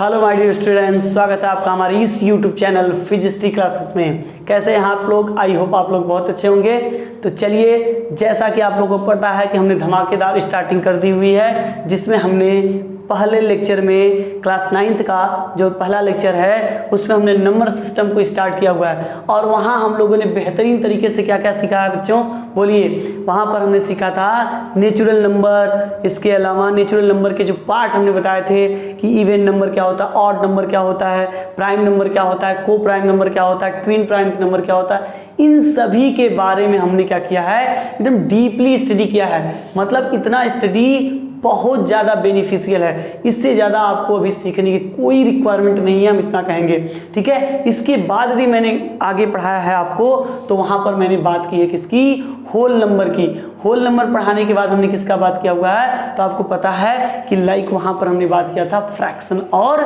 Hello my dear students, स्वागत है आपका हमारे इस यूट्यूब चैनल फिजिक्स क्लासेस में। कैसे हैं आप लोग? आई होप आप लोग बहुत अच्छे होंगे। तो चलिए, जैसा कि आप लोगों को पता है कि हमने धमाकेदार स्टार्टिंग कर दी हुई है, जिसमें हमने पहले लेक्चर में क्लास 9th का जो पहला लेक्चर है उसमें हमने नंबर सिस्टम को स्टार्ट किया हुआ है। और वहाँ हम लोगों ने बेहतरीन तरीके से क्या क्या सीखा है बच्चों, बोलिए। वहाँ पर हमने सीखा था नेचुरल नंबर, इसके अलावा नेचुरल नंबर के जो पार्ट हमने बताए थे कि इवन नंबर क्या होता है, ऑड नंबर क्या होता है, प्राइम नंबर क्या होता है, को प्राइम नंबर क्या होता है, ट्विन प्राइम नंबर क्या होता है। इन सभी के बारे में हमने क्या किया है, एकदम डीपली स्टडी किया है। मतलब इतना स्टडी बहुत ज़्यादा बेनिफिशियल है, इससे ज़्यादा आपको अभी सीखने की कोई रिक्वायरमेंट नहीं है, हम इतना कहेंगे, ठीक है। इसके बाद यदि मैंने आगे पढ़ाया है आपको तो वहाँ पर मैंने बात की है किसकी, होल नंबर की। होल नंबर पढ़ाने के बाद हमने किसका बात किया हुआ है, तो आपको पता है कि लाइक वहाँ पर हमने बात किया था फ्रैक्शन और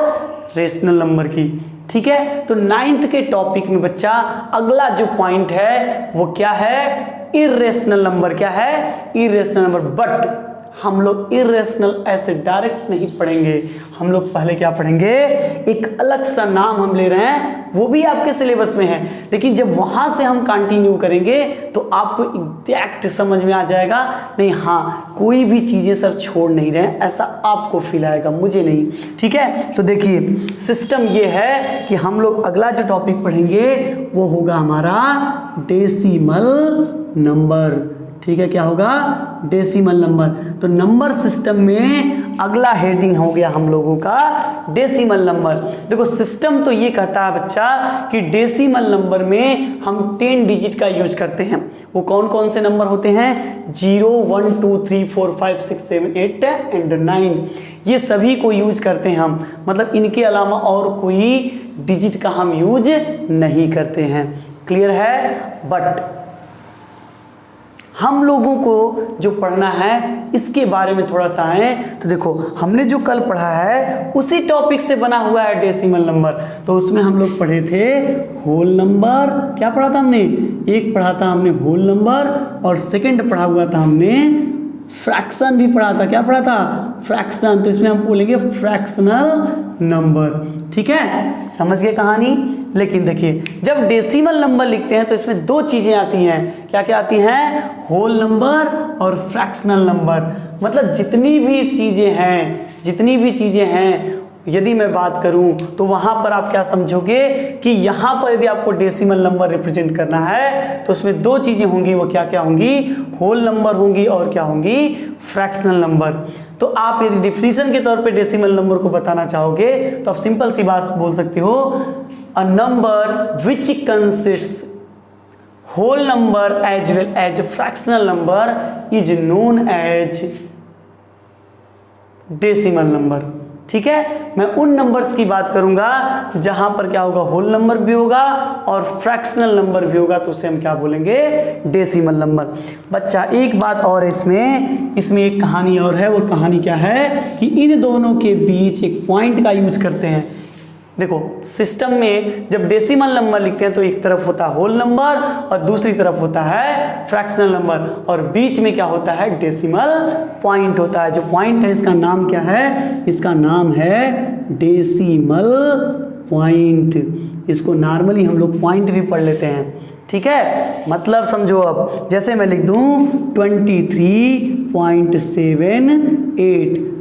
रेशनल नंबर की, ठीक है। तो 9th के टॉपिक में बच्चा अगला जो पॉइंट है वो क्या है, इर्रेशनल नंबर। क्या है? Irrational number. बट हम लोग इर्रेशनल ऐसे डायरेक्ट नहीं पढ़ेंगे, हम लोग पहले क्या पढ़ेंगे, एक अलग सा नाम हम ले रहे हैं, वो भी आपके सिलेबस में है। लेकिन जब वहां से हम कंटिन्यू करेंगे तो आपको एग्जैक्ट समझ में आ जाएगा, नहीं हाँ कोई भी चीजें सर छोड़ नहीं रहे, ऐसा आपको फील आएगा, मुझे नहीं, ठीक है। तो देखिए सिस्टम ये है कि हम लोग अगला जो टॉपिक पढ़ेंगे वो होगा हमारा डेसिमल नंबर, ठीक है। क्या होगा? Decimal number. तो नंबर सिस्टम में अगला हेडिंग हो गया हम लोगों का डेसिमल नंबर। देखो सिस्टम तो ये कहता है बच्चा कि डेसिमल नंबर में हम 10 डिजिट का यूज करते हैं। वो कौन कौन से नंबर होते हैं? 0, 1, 2, 3, 4, 5, 6, 7, 8 एंड 9, ये सभी को यूज करते हैं हम। मतलब इनके अलावा और कोई डिजिट का हम यूज नहीं करते हैं। क्लियर है? बट हम लोगों को जो पढ़ना है इसके बारे में थोड़ा सा है। तो देखो हमने जो कल पढ़ा है उसी टॉपिक से बना हुआ है डेसिमल नंबर। तो उसमें हम लोग पढ़े थे होल नंबर। क्या पढ़ा था हमने? एक पढ़ा था हमने होल नंबर, और सेकंड पढ़ा हुआ था हमने फ्रैक्शन भी पढ़ा था। क्या पढ़ा था? फ्रैक्शन। तो इसमें हम बोलेंगे फ्रैक्शनल नंबर, ठीक है। समझ गए कहानी? लेकिन देखिए जब डेसिमल नंबर लिखते हैं तो इसमें दो चीजें आती हैं। क्या क्या आती हैं? होल नंबर और फ्रैक्शनल नंबर। मतलब जितनी भी चीजें हैं यदि मैं बात करूं तो वहां पर आप क्या समझोगे कि यहां पर यदि आपको डेसिमल नंबर रिप्रेजेंट करना है तो उसमें दो चीजें होंगी। वो क्या क्या होंगी? होल नंबर होंगी और क्या होंगी? Fractional number. तो आप यदि डिफिनीशन के तौर पे डेसिमल नंबर को बताना चाहोगे तो आप सिंपल सी बात बोल सकते हो, a number which consists whole number as well as fractional number is known as decimal number, ठीक है। मैं उन नंबर्स की बात करूंगा जहां पर क्या होगा, होल नंबर भी होगा और फ्रैक्शनल नंबर भी होगा, तो उसे हम क्या बोलेंगे? Decimal number. बच्चा एक बात और है इसमें एक कहानी और है। वो कहानी क्या है कि इन दोनों के बीच एक पॉइंट का यूज करते हैं। देखो सिस्टम में जब डेसिमल नंबर लिखते हैं तो एक तरफ होता है होल नंबर और दूसरी तरफ होता है फ्रैक्शनल नंबर, और बीच में क्या होता है? डेसिमल पॉइंट होता है। जो पॉइंट है इसका नाम क्या है? इसका नाम है डेसिमल पॉइंट। इसको नॉर्मली हम लोग पॉइंट भी पढ़ लेते हैं, ठीक है। मतलब समझो, अब जैसे मैं लिख दूं 23.78,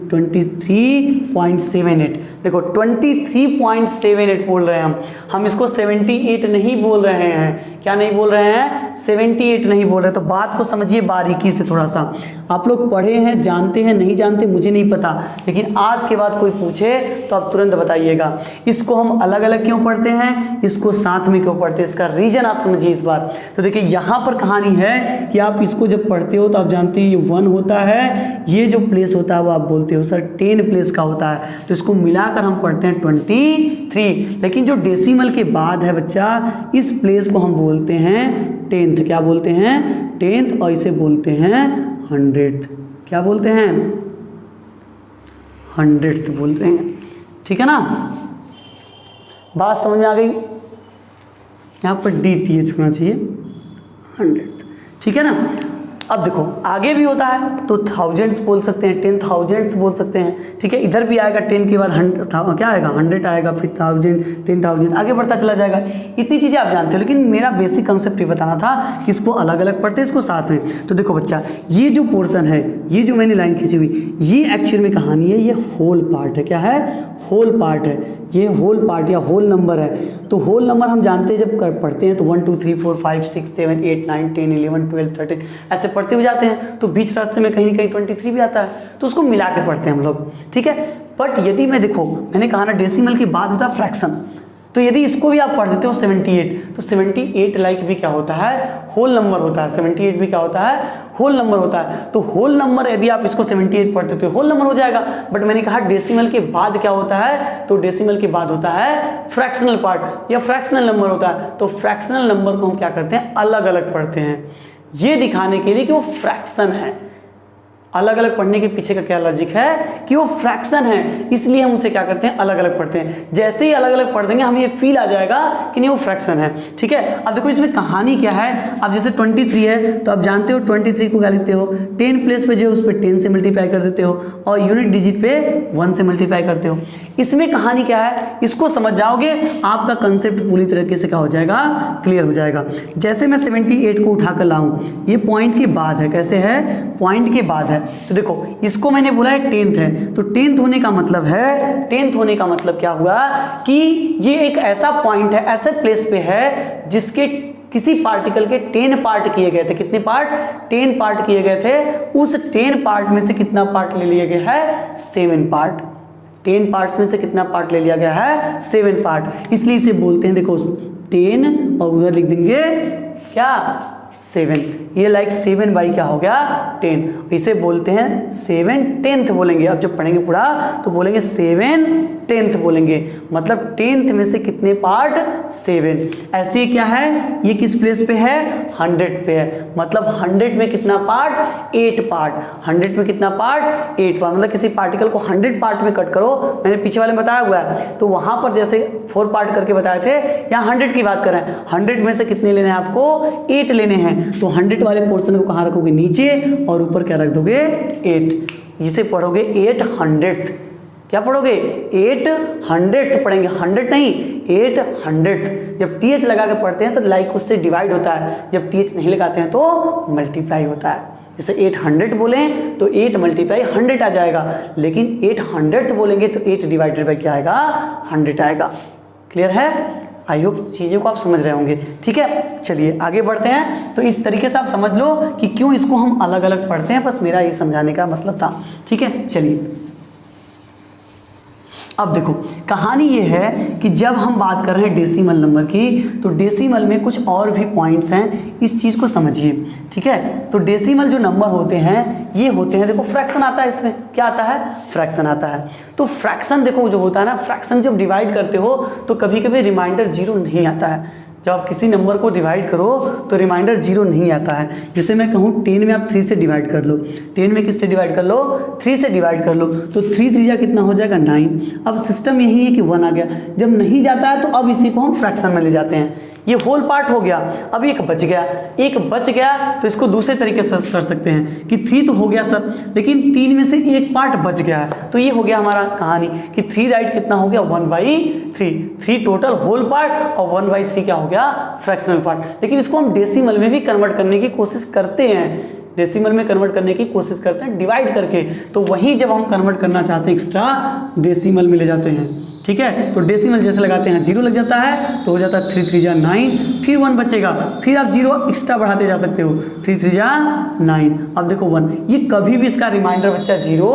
23.78। देखो 23.78 बोल रहे हैं हम इसको 78 नहीं बोल रहे हैं। क्या नहीं बोल रहे हैं? 78 नहीं बोल रहे। तो बात को समझिए बारीकी से थोड़ा सा। आप लोग पढ़े हैं, जानते हैं, नहीं जानते मुझे नहीं पता, लेकिन आज के बाद कोई पूछे तो आप तुरंत बताइएगा इसको हम अलग अलग क्यों पढ़ते हैं, इसको साथ में क्यों पढ़ते हैं, इसका रीजन आप समझिए इस बार। तो देखिए यहाँ पर कहानी है कि आप इसको जब पढ़ते हो तो आप जानते हो ये 1 होता है, ये जो प्लेस होता है वो आप बोलते हो सर 10 प्लेस का होता है, तो इसको मिलाकर हम पढ़ते हैं 23। लेकिन जो डेसिमल के बाद है बच्चा, इस प्लेस को हम बोलते हैं 10th। क्या बोलते हैं? 10th। और इसे बोलते हैं 100th। क्या बोलते हैं? 100th बोलते हैं, ठीक है ना। बात समझ में आ गई? यहाँ पर DTH होना चाहिए 100th, ठीक है ना। अब देखो आगे भी होता है तो थाउजेंड्स बोल सकते हैं, 10,000 बोल सकते हैं, ठीक है। इधर भी आएगा 10 के बाद क्या आएगा 100 आएगा, फिर 1000, 10,000 आगे बढ़ता चला जाएगा। इतनी चीज़ें आप जानते हो, लेकिन मेरा बेसिक कंसेप्ट ये बताना था कि इसको अलग अलग पढ़ते हैं, इसको साथ में। तो देखो बच्चा, ये जो पोर्शन है, ये जो मैंने लाइन खींची हुई, ये एक्चुअल में कहानी है, ये होल पार्ट है। क्या है? होल पार्ट है। ये होल पार्ट या होल नंबर है। तो होल नंबर हम जानते हैं जब पढ़ते हैं तो 1 2 3 4 5 6 7 8 9 10 11 12 13 ऐसे पढ़ते हुए जाते हैं। तो बीच रास्ते में कहीं ना कहीं 23 भी आता है, तो उसको मिला के पढ़ते हैं हम लोग, ठीक है। बट यदि मैं देखो, मैंने कहा ना डेसिमल के बाद होता है फ्रैक्शन, तो यदि इसको भी आप पढ़ देते हो 78, तो 78 लाइक भी क्या होता है? होल नंबर होता है। 78 भी क्या होता है? होल नंबर होता है। तो होल नंबर यदि आप इसको 78 पढ़ते तो होल नंबर हो जाएगा। बट मैंने कहा डेसिमल के बाद क्या होता है? तो डेसिमल के बाद होता है फ्रैक्शनल पार्ट या फ्रैक्शनल नंबर होता है। तो फ्रैक्शनल नंबर को हम क्या करते हैं? अलग अलग पढ़ते हैं, ये दिखाने के लिए कि वो फ्रैक्शन है। अलग अलग पढ़ने के पीछे का क्या लॉजिक है? कि वो फ्रैक्शन है, इसलिए हम उसे क्या करते हैं? अलग अलग पढ़ते हैं। जैसे ही अलग अलग पढ़ देंगे हमें ये फील आ जाएगा कि नहीं वो फ्रैक्शन है, ठीक है। अब देखो इसमें कहानी क्या है। अब जैसे 23 है तो आप जानते हो 23 को क्या लिखते हो? 10 प्लेस पे जो उस पर 10 से मल्टीप्लाई कर देते हो और यूनिट डिजिट पे 1 से मल्टीप्लाई करते हो। इसमें कहानी क्या है? इसको समझ जाओगे आपका कंसेप्ट पूरी तरीके से क्या हो जाएगा? क्लियर हो जाएगा। जैसे मैं 78 को उठाकर लाऊं, ये पॉइंट के बाद है। कैसे है? पॉइंट के बाद है। तो देखो इसको मैंने बोला है 10th है, तो 10th होने का मतलब है, 10th होने का मतलब क्या हुआ कि ये एक ऐसा पॉइंट है, ऐसे प्लेस पे है जिसके किसी पार्टिकल के 10 पार्ट किए गए थे। कितने पार्ट? 10 पार्ट किए गए थे। उस 10 पार्ट में से कितना पार्ट ले लिया गया है? 7 पार्ट। 10 पार्ट्स में से कितना पार्ट ले लिया गया है? 7 पार्ट। इसलिए इसे बोलते हैं, देखो 10 और उधर लिख देंगे क्या? 7। ये लाइक 7 बाई क्या हो गया? 10। इसे बोलते हैं 7/10 बोलेंगे। अब जब पढ़ेंगे पूरा तो बोलेंगे 7/10 बोलेंगे, मतलब 10th में से कितने पार्ट? 7। ऐसे क्या है? ये किस प्लेस पे है? 100 पे है, मतलब 100 में कितना पार्ट? 8 पार्ट। 100 में कितना पार्ट? 8 पार्ट। मतलब किसी पार्टिकल को 100 पार्ट में कट करो, मैंने पीछे वाले में बताया हुआ है, तो वहां पर जैसे 4 पार्ट करके बताए थे, यहाँ 100 की बात कर रहे हैं। 100 में से कितने लेने हैं आपको? 8 लेने हैं। तो 100 वाले पोर्शन को कहाँ रखोगे? नीचे, और ऊपर क्या रख दोगे? 8। जिसे पढ़ोगे 800th। क्या पढ़ोगे? 800th पढ़ेंगे, 100 नहीं, 800th। जब TH लगा के पढ़ते हैं तो लाइक उससे डिवाइड होता है, जब TH नहीं लगाते हैं तो मल्टीप्लाई होता है। जैसे 800 बोले तो 8 मल्टीप्लाई 100 आ जाएगा, लेकिन 800th बोलेंगे तो 8 डिवाइडेड बाई क्या आएगा? 100 आएगा। क्लियर है? आई होप चीज़ों को आप समझ रहे होंगे, ठीक है। चलिए आगे बढ़ते हैं। तो इस तरीके से आप समझ लो कि क्यों इसको हम अलग अलग पढ़ते हैं, बस मेरा ये समझाने का मतलब था, ठीक है। चलिए अब देखो कहानी ये है कि जब हम बात कर रहे हैं डेसिमल नंबर की, तो डेसिमल में कुछ और भी पॉइंट्स हैं, इस चीज़ को समझिए, ठीक है। तो डेसिमल जो नंबर होते हैं ये होते हैं, देखो फ्रैक्शन आता है, इसमें क्या आता है? फ्रैक्शन आता है। तो फ्रैक्शन देखो जो होता है ना, फ्रैक्शन जब डिवाइड करते हो तो कभी कभी रिमाइंडर 0 नहीं आता है। जब आप किसी नंबर को डिवाइड करो तो रिमाइंडर 0 नहीं आता है। जैसे मैं कहूँ 10 में आप 3 से डिवाइड कर लो, 10 में किससे डिवाइड कर लो? 3 से डिवाइड कर लो, तो 3 3 कितना हो जाएगा? 9। अब सिस्टम यही है कि 1 आ गया। जब नहीं जाता है तो अब इसी को हम फ्रैक्शन में ले जाते हैं। ये होल पार्ट हो गया, अब एक बच गया, एक बच गया तो इसको दूसरे तरीके से कर सकते हैं कि 3 तो हो गया सर, लेकिन 3 में से एक पार्ट बच गया है, तो ये हो गया हमारा कहानी कि 3 राइट कितना हो गया? 1/3। 3 टोटल होल पार्ट और 1/3 क्या हो गया? Fractional part. लेकिन इसको हम डेसिमल में भी कन्वर्ट करने की कोशिश करते हैं, डेसिमल में कन्वर्ट करने की कोशिश करते हैं डिवाइड करके। तो वहीं जब हम कन्वर्ट करना चाहते हैं एक्स्ट्रा डेसिमल में ले जाते हैं, ठीक है। तो डेसिमल जैसे लगाते हैं 0 लग जाता है तो हो जाता है 3 3 9, फिर 1 बचेगा, फिर आप 0 एक्स्ट्रा बढ़ाते जा सकते हो, 3 3 9। अब देखो 1, ये कभी भी इसका रिमाइंडर बच्चा 0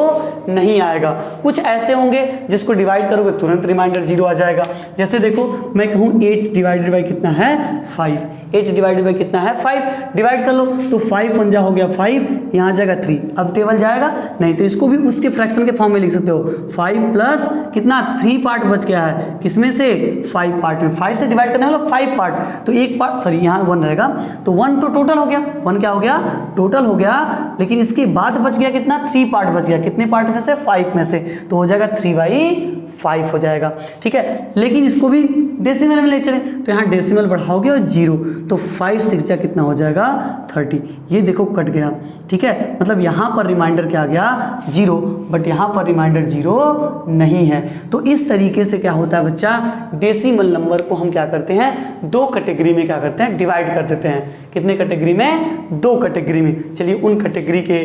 नहीं आएगा। कुछ ऐसे होंगे जिसको डिवाइड करोगे तुरंत रिमाइंडर 0 आ जाएगा। जैसे देखो मैं कहूँ 8 डिवाइडेड बाई कितना है? 5। 8 डिवाइडेड बाई कितना है? 5। डिवाइड कर लो तो 5 पंजा हो गया 5, यहाँ जाएगा 3। अब टेबल जाएगा नहीं, तो इसको भी उसके फ्रैक्शन के फॉर्म में लिख सकते हो। 5 प्लस कितना? 3 पार्ट पार्ट बच गया है, किसमें से 5 पार्ट में, 5 से डिवाइड करने वाला 5 पार्ट, तो एक पार्ट सॉरी यहाँ 1 रहेगा, तो 1 तो टोटल हो गया, 1 क्या हो गया टोटल हो गया, लेकिन इसके बाद बच गया कितना 3 पार्ट बच गया, कितने पार्ट में से 5 में से, तो हो जाएगा 3/5 हो जाएगा, ठीक है। लेकिन इसको भी डेसिमल में ले चले, तो यहाँ डेसिमल बढ़ाओगे और 0, तो 5 6 जा कितना हो जाएगा 30, ये देखो कट गया, ठीक है। मतलब यहाँ पर रिमाइंडर क्या आ गया 0, बट यहाँ पर रिमाइंडर 0 नहीं है। तो इस तरीके से क्या होता है बच्चा, डेसिमल नंबर को हम क्या करते हैं 2 कैटेगरी में क्या करते हैं डिवाइड कर देते हैं, कितने कैटेगरी में 2 कैटेगरी में। चलिए उन कैटेगरी के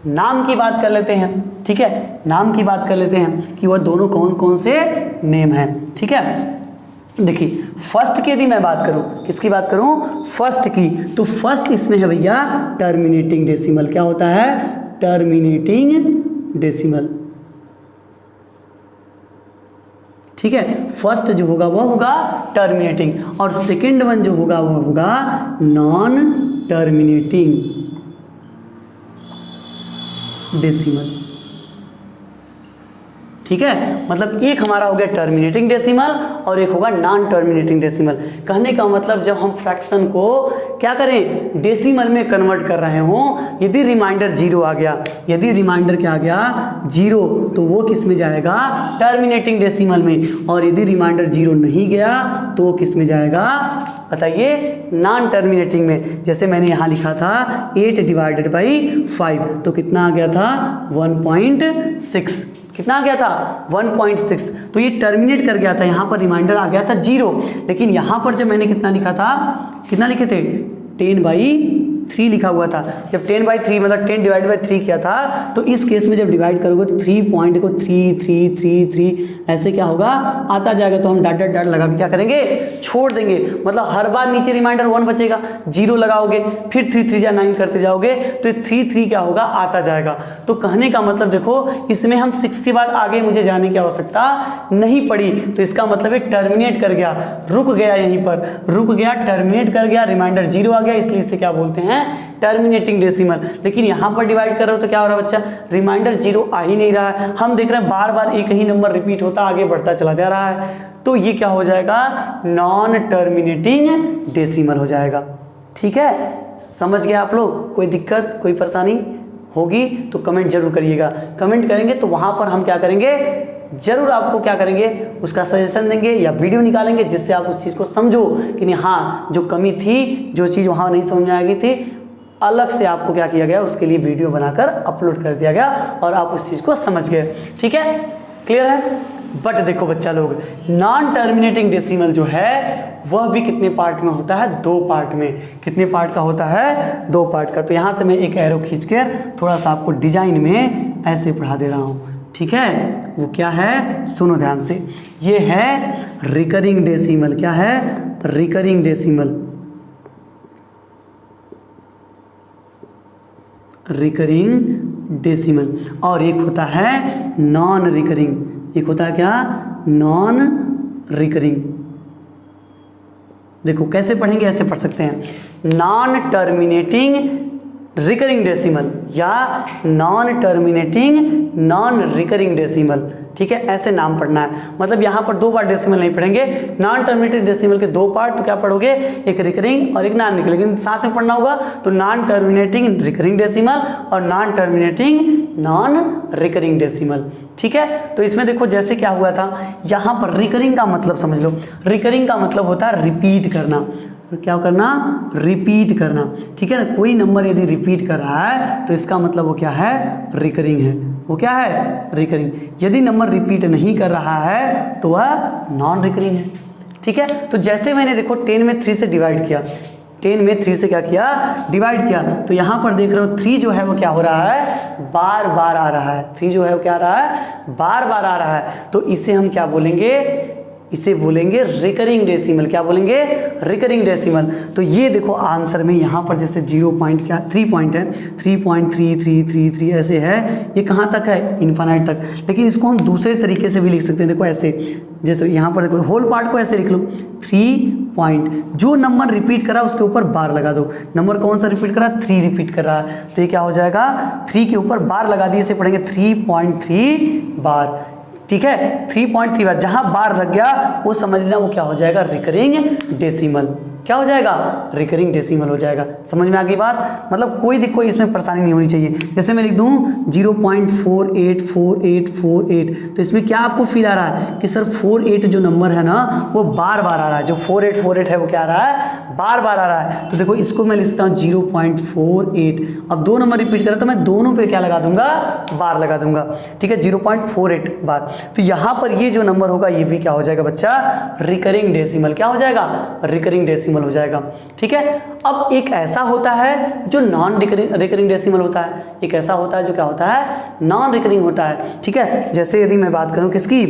नाम की बात कर लेते हैं, ठीक है, नाम की बात कर लेते हैं कि वह दोनों कौन कौन से नेम हैं, ठीक है। देखिए फर्स्ट की यदि मैं बात करूं, किसकी बात करूं फर्स्ट की, तो फर्स्ट इसमें है भैया टर्मिनेटिंग डेसिमल, क्या होता है टर्मिनेटिंग डेसिमल, ठीक है। फर्स्ट जो होगा वो होगा टर्मिनेटिंग, और सेकंड वन जो होगा वो होगा नॉन टर्मिनेटिंग डेसिमल, ठीक है। मतलब एक हमारा हो गया टर्मिनेटिंग डेसिमल और एक होगा नॉन टर्मिनेटिंग डेसिमल। कहने का मतलब जब हम फ्रैक्शन को क्या करें डेसिमल में कन्वर्ट कर रहे हो, यदि रिमाइंडर 0 आ गया, यदि रिमाइंडर क्या आ गया 0, तो वो किस में जाएगा टर्मिनेटिंग डेसिमल में, और यदि रिमाइंडर 0 नहीं गया तो वो किस में जाएगा बताइए नॉन टर्मिनेटिंग में। जैसे मैंने यहाँ लिखा था 8/5, तो कितना आ गया था 1.6, कितना आ गया था 1.6, तो ये टर्मिनेट कर गया था, यहाँ पर रिमाइंडर आ गया था 0, लेकिन यहाँ पर जब मैंने कितना लिखा था, कितना लिखे थे 10/3 लिखा हुआ था। जब 10/3 मतलब 10/3 किया था, तो इस केस में जब डिवाइड करोगे तो 3 पॉइंट को 3 3 3 3 ऐसे क्या होगा आता जाएगा, तो हम डॉट डॉट डॉट लगा के क्या करेंगे छोड़ देंगे, मतलब हर बार नीचे रिमाइंडर 1 बचेगा, 0 लगाओगे, फिर 3 3 9 करते जाओगे, तो 3 3 क्या होगा आता जाएगा। तो कहने का मतलब देखो इसमें हम 6 के बाद आगे मुझे जाने की आवश्यकता नहीं पड़ी, तो इसका मतलब है टर्मिनेट कर गया, रुक गया, यहीं पर रुक गया, टर्मिनेट कर गया, रिमाइंडर 0 आ गया, इसलिए इसे क्या बोलते हैं टर्मिनेटिंग डेसिमल। लेकिन यहाँ पर डिवाइड कर रहे हो तो क्या हो रहा है बच्चा, रिमाइंडर 0 आ ही नहीं रहा है, हम देख रहे हैं बार बार एक ही नंबर रिपीट होता आगे बढ़ता चला जा रहा है, तो ये क्या हो जाएगा नॉन टर्मिनेटिंग डेसिमल हो जाएगा, ठीक है। समझ गए आप लोग, कोई दिक्कत कोई परेशानी होगी तो कमेंट जरूर करिएगा, कमेंट करेंगे तो वहाँ पर हम क्या करेंगे जरूर आपको क्या करेंगे उसका सजेशन देंगे या वीडियो निकालेंगे, जिससे आप उस चीज़ को समझो कि नहीं हाँ जो कमी थी, जो चीज़ वहाँ नहीं समझ में आ गई थी, अलग से आपको क्या किया गया उसके लिए वीडियो बनाकर अपलोड कर दिया गया और आप उस चीज़ को समझ गए, ठीक है, क्लियर है। बट देखो बच्चा लोग नॉन टर्मिनेटिंग डेसिमल जो है वह भी कितने पार्ट में होता है 2 पार्ट में, कितने पार्ट का होता है 2 पार्ट का। तो यहाँ से मैं एक एरो खींच कर थोड़ा सा आपको डिजाइन में ऐसे पढ़ा दे रहा हूँ, ठीक है। वो क्या है सुनो ध्यान से, ये है रिकरिंग डेसिमल, क्या है रिकरिंग डेसिमल, रिकरिंग डेसिमल, और एक होता है नॉन रिकरिंग, एक होता है क्या नॉन रिकरिंग। देखो कैसे पढ़ेंगे, ऐसे पढ़ सकते हैं नॉन टर्मिनेटिंग रिकरिंग डेसिमल या non terminating non recurring decimal, ठीक है, ऐसे नाम पढ़ना है। मतलब यहाँ पर 2 बार डेसिमल नहीं पढ़ेंगे, नॉन टर्मिनेटिंग डेसिमल के 2 पार्ट, तो क्या पढ़ोगे एक रिकरिंग और एक नॉन रिकरिंग, लेकिन साथ में पढ़ना होगा, तो नॉन टर्मिनेटिंग रिकरिंग डेसिमल और non terminating non recurring decimal, ठीक है। तो इसमें देखो जैसे क्या हुआ था, यहाँ पर रिकरिंग का मतलब समझ लो, रिकरिंग का मतलब होता है रिपीट करना, तो क्या करना रिपीट करना, ठीक है ना। कोई नंबर यदि रिपीट कर रहा है तो इसका मतलब वो क्या है रिकरिंग है, वो क्या है रिकरिंग। यदि नंबर रिपीट नहीं कर रहा है तो वह नॉन रिकरिंग है, ठीक है। तो जैसे मैंने देखो 10 में 3 से डिवाइड किया, 10 में 3 से क्या किया डिवाइड किया, तो यहाँ पर देख रहे हो 3 जो है वो क्या हो रहा है बार बार आ रहा है, 3 जो है वो क्या आ रहा है बार बार आ रहा है, तो इसे हम क्या बोलेंगे, इसे बोलेंगे रिकरिंग डेसिमल, क्या बोलेंगे रिकरिंग डेसिमल। तो ये देखो आंसर में यहाँ पर जैसे 0 पॉइंट क्या 3 पॉइंट है, 3.3333 ऐसे है, ये कहाँ तक है इन्फिनाइट तक, लेकिन इसको हम दूसरे तरीके से भी लिख सकते हैं। देखो ऐसे, जैसे यहाँ पर देखो होल पार्ट को ऐसे लिख लो 3 पॉइंट, जो नंबर रिपीट करा उसके ऊपर बार लगा दो, नंबर कौन सा रिपीट करा 3 रिपीट कर रहा है, तो ये क्या हो जाएगा 3 के ऊपर बार लगा दिए, इसे पढ़ेंगे 3.3 बार, ठीक है। 3.3 बार, जहां बार लग गया वो समझ लेना वो क्या हो जाएगा, रिकरिंग डेसिमल। क्या हो जाएगा, रिकरिंग डेसिमल हो जाएगा। समझ में आ गई बात, मतलब कोई इसमें परेशानी नहीं होनी चाहिए। जैसे मैं लिख दूं 0.484848, तो इसमें क्या आपको फील आ रहा है कि सर 48 जो नंबर है ना वो बार बार आ रहा है, जो 4848 है वो क्या आ रहा है, बार बार आ रहा है। तो देखो इसको मैं लिखता हूँ 0.48, अब दो नंबर रिपीट करा तो मैं दोनों पे क्या लगा दूंगा, बार लगा दूंगा, ठीक है, 0.48 बार। तो यहाँ पर ये जो नंबर होगा ये भी क्या हो जाएगा बच्चा, रिकरिंग डेसिमल। क्या हो जाएगा, रिकरिंग डेसिमल हो जाएगा, ठीक है। अब एक ऐसा होता है जो नॉन रिकरिंग डेसिमल होता है, एक ऐसा होता है जो क्या होता है, नॉन रिकरिंग होता है, ठीक है। जैसे यदि मैं बात करूं किसकी,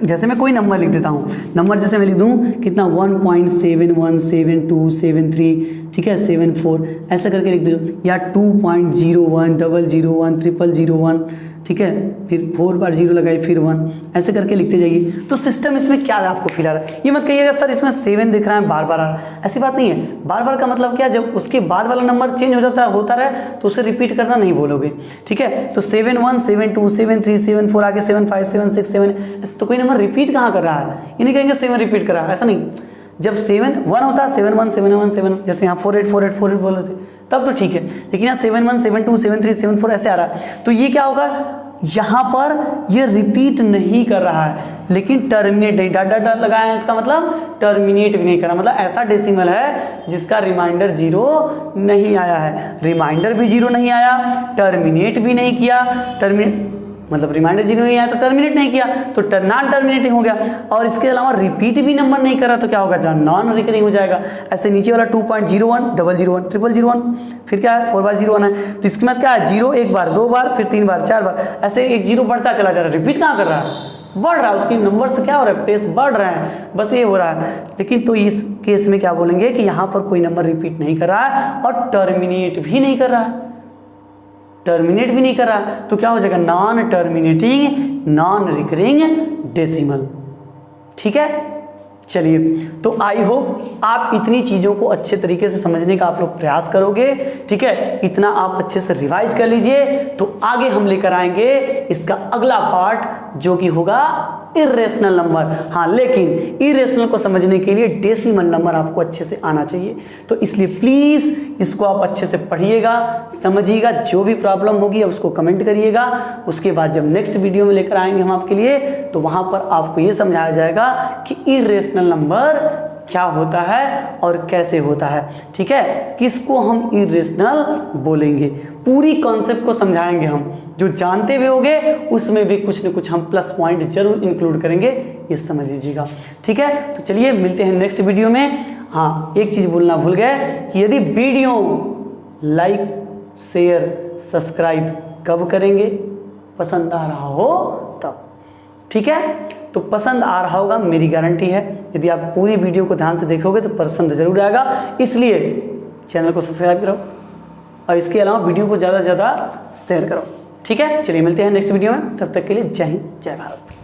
जैसे मैं कोई नंबर लिख देता हूँ, नंबर जैसे मैं लिख दूँ कितना 1.717273, ठीक है, 74 ऐसा करके लिख दो, या 2.01001001 ठीक है, फिर 4 बार 0 लगाई फिर 1, ऐसे करके लिखते जाइए। तो सिस्टम इसमें क्या आपको फील आ रहा है, ये मत कहिएगा सर इसमें 7 दिख रहा है बार बार आ रहा है, ऐसी बात नहीं है। बार बार का मतलब क्या, जब उसके बाद वाला नंबर चेंज हो जाता है, होता रहे तो उसे रिपीट करना नहीं बोलोगे, ठीक है। तो 71 72 73 74 आगे 75 76 7, ऐसे तो कोई नंबर रिपीट कहाँ कर रहा है, ये नहीं कहेंगे 7 रिपीट कर रहा है, ऐसा नहीं। जब 7 1 होता है 7 1 7 1 7, जैसे यहाँ 48 48 48 बोल रहे थे तब तो ठीक है, लेकिन यहाँ 7 1 7 2 7 3 7 4 ऐसे आ रहा है, तो ये क्या होगा, यहाँ पर ये रिपीट नहीं कर रहा है, लेकिन टर्मिनेट नहीं, डॉट डॉट डॉट लगाया है, इसका मतलब टर्मिनेट भी नहीं कर रहा, मतलब ऐसा डेसिमल है जिसका रिमाइंडर 0 नहीं आया है, रिमाइंडर भी 0 नहीं आया, टर्मिनेट भी नहीं किया, टर्मिनेट मतलब रिमाइंडर 0 नहीं आया तो टर्मिनेट नहीं किया तो नॉन टर्मिनेटिंग हो गया, और इसके अलावा रिपीट भी नंबर नहीं करा तो क्या होगा, जहाँ नॉन रिकरिंग हो जाएगा। ऐसे नीचे वाला 2.01 001 001 फिर क्या है 4 बार 0 आना है, तो इसके बाद क्या है 0 एक बार 2 बार फिर 3 बार 4 बार, ऐसे एक 0 बढ़ता चला जा रहा है, रिपीट कहाँ कर रहा है, बढ़ रहा है, उसकी नंबर से क्या हो रहा है, पेस बढ़ रहे हैं, बस ये हो रहा है। लेकिन तो इस केस में क्या बोलेंगे कि यहाँ पर कोई नंबर रिपीट नहीं कर रहा है और टर्मिनेट भी नहीं कर रहा है, टर्मिनेट भी नहीं कर रहा, तो क्या हो जाएगा, non terminating non recurring decimal, ठीक है। चलिए, तो आई होप आप इतनी चीज़ों को अच्छे तरीके से समझने का आप लोग प्रयास करोगे, ठीक है, इतना आप अच्छे से रिवाइज कर लीजिए, तो आगे हम लेकर आएंगे इसका अगला पार्ट जो कि होगा इर्रेशनल नंबर। हाँ, लेकिन इर्रेशनल को समझने के लिए डेसिमल नंबर आपको अच्छे से आना चाहिए, तो इसलिए प्लीज़ इसको आप अच्छे से पढ़िएगा, समझिएगा, जो भी प्रॉब्लम होगी उसको कमेंट करिएगा। उसके बाद जब नेक्स्ट वीडियो में लेकर आएंगे हम आपके लिए, तो वहाँ पर आपको ये समझाया जाएगा कि इर्रेशनल नंबर क्या होता है और कैसे होता है, ठीक है, किसको हम इर्रेशनल बोलेंगे, पूरी कॉन्सेप्ट को समझाएंगे हम, जो जानते हुए होंगे उसमें भी कुछ न कुछ हम प्लस पॉइंट जरूर इंक्लूड करेंगे, ये समझ लीजिएगा, ठीक है। तो चलिए मिलते हैं नेक्स्ट वीडियो में। हाँ, एक चीज़ बोलना भूल गए कि यदि वीडियो लाइक शेयर सब्सक्राइब कब करेंगे, पसंद आ रहा हो तब, ठीक है। तो पसंद आ रहा होगा मेरी गारंटी है, यदि आप पूरी वीडियो को ध्यान से देखोगे तो पसंद जरूर आएगा, इसलिए चैनल को सब्सक्राइब करो और इसके अलावा वीडियो को ज़्यादा से ज़्यादा शेयर करो, ठीक है। चलिए मिलते हैं नेक्स्ट वीडियो में, तब तक के लिए जय हिंद जय भारत।